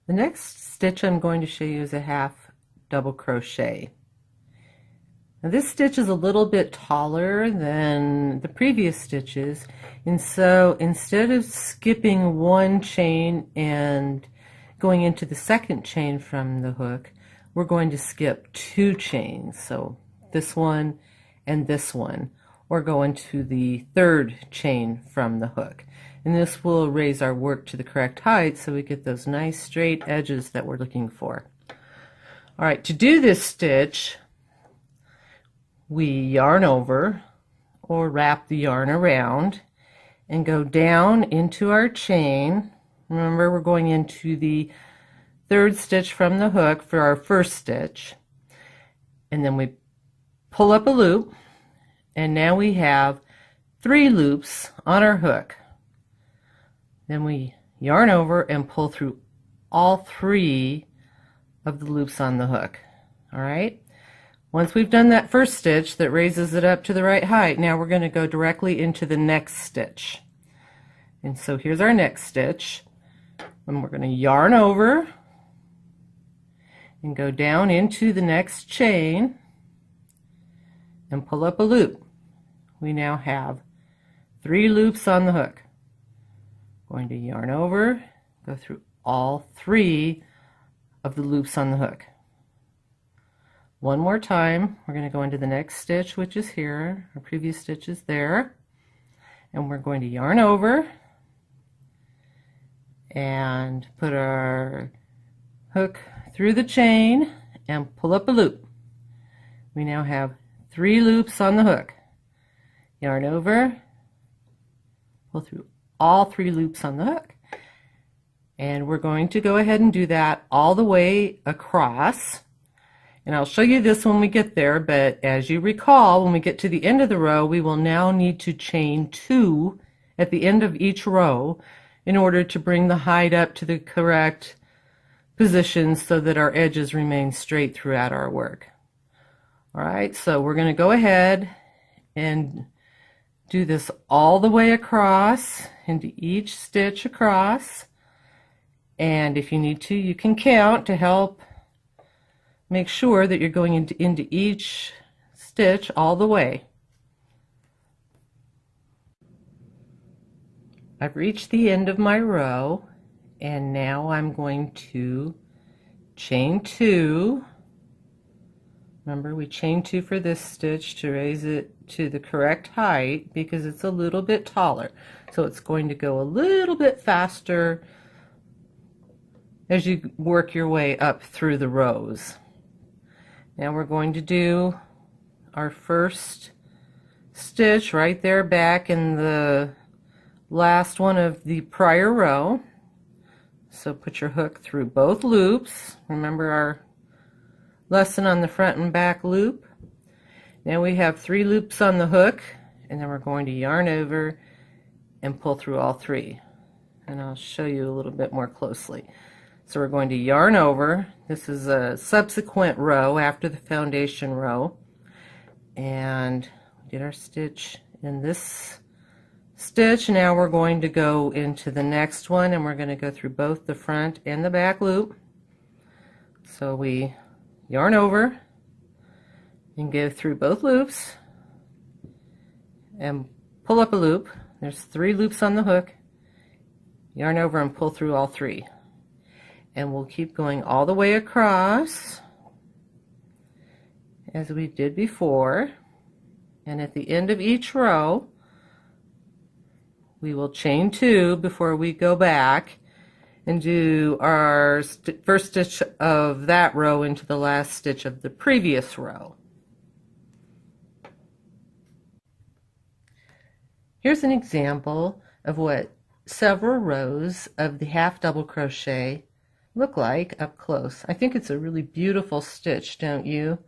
The next stitch I'm going to show you is a half double crochet. Now this stitch is a little bit taller than the previous stitches, and so instead of skipping one chain and going into the second chain from the hook, we're going to skip two chains. So this one and this one, or go into the third chain from the hook. And this will raise our work to the correct height so we get those nice straight edges that we're looking for. All right, to do this stitch, we yarn over or wrap the yarn around and go down into our chain. Remember, we're going into the third stitch from the hook for our first stitch, and then we pull up a loop, and now we have 3 loops on our hook. Then we yarn over and pull through all 3 of the loops on the hook. All right, once we've done that first stitch that raises it up to the right height, now we're going to go directly into the next stitch. And so here's our next stitch, and we're going to yarn over and go down into the next chain and pull up a loop. We now have 3 loops on the hook. Going to yarn over, go through all 3 of the loops on the hook. One more time, we're going to go into the next stitch, which is here. Our previous stitch is there, and we're going to yarn over and put our hook through the chain and pull up a loop. We now have 3 loops on the hook. Yarn over, pull through all 3 loops on the hook, and we're going to go ahead and do that all the way across. And I'll show you this when we get there, but as you recall, when we get to the end of the row, we will now need to chain 2 at the end of each row in order to bring the height up to the correct position so that our edges remain straight throughout our work. All right, so we're going to go ahead and do this all the way across into each stitch across, and if you need to, you can count to help make sure that you're going into each stitch all the way. I've reached the end of my row, and now I'm going to chain 2. Remember, we chain 2 for this stitch to raise it to the correct height because it's a little bit taller. So it's going to go a little bit faster as you work your way up through the rows. Now we're going to do our first stitch right there back in the last one of the prior row. So put your hook through both loops. Remember our lesson on the front and back loop. Now we have 3 loops on the hook, and then we're going to yarn over and pull through all 3. And I'll show you a little bit more closely. So we're going to yarn over. This is a subsequent row after the foundation row, and get our stitch in this stitch. Now we're going to go into the next one, and we're going to go through both the front and the back loop. So we yarn over and go through both loops and pull up a loop. There's 3 loops on the hook. Yarn over and pull through all 3. And we'll keep going all the way across as we did before. And at the end of each row, we will chain 2 before we go back and do our first stitch of that row into the last stitch of the previous row. Here's an example of what several rows of the half double crochet look like up close. I think it's a really beautiful stitch, don't you?